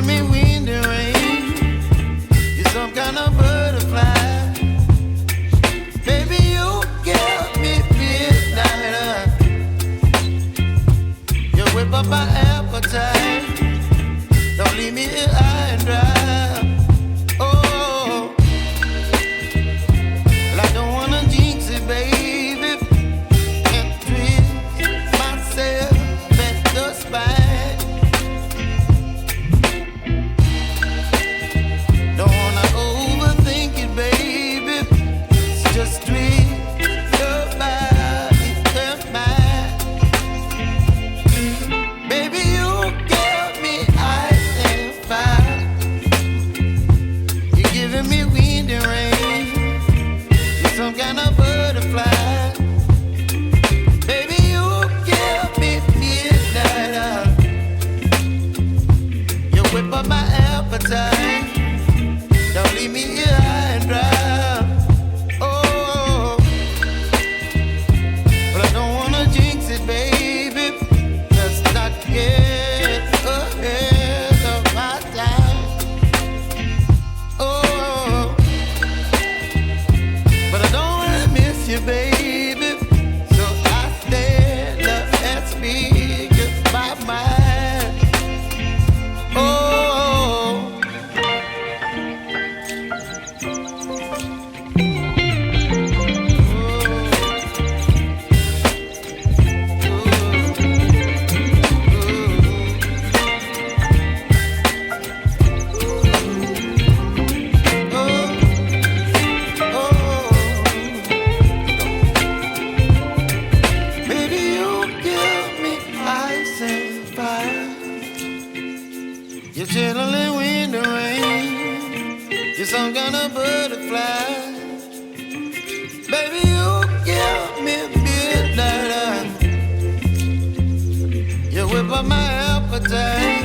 giving me wind and rain. You're some kind of butterfly. Baby, you give me midnight. You whip up my appetite. Don't leave me here high and dry. Oh, well, I don't wanna jinx it, baby, and twist myself at the spine. Don't wanna overthink it, baby. It's just twist your body and mine. Baby, you give me ice and fire. You're giving me wind and rain. You're some kind of butterfly. Baby, you give me midnight. You whip up my appetite. Don't leave me here high and dry. Oh, but I don't wanna jinx it, baby. Let's not get ahead of my time. Oh, but I don't wanna miss you, baby. So I stand up and speak my mind. Oh. Baby, you give me ice and fire. You're chilling wind and rain. You're some kind of butterfly. Baby, you give me midnight. You whip up my appetite.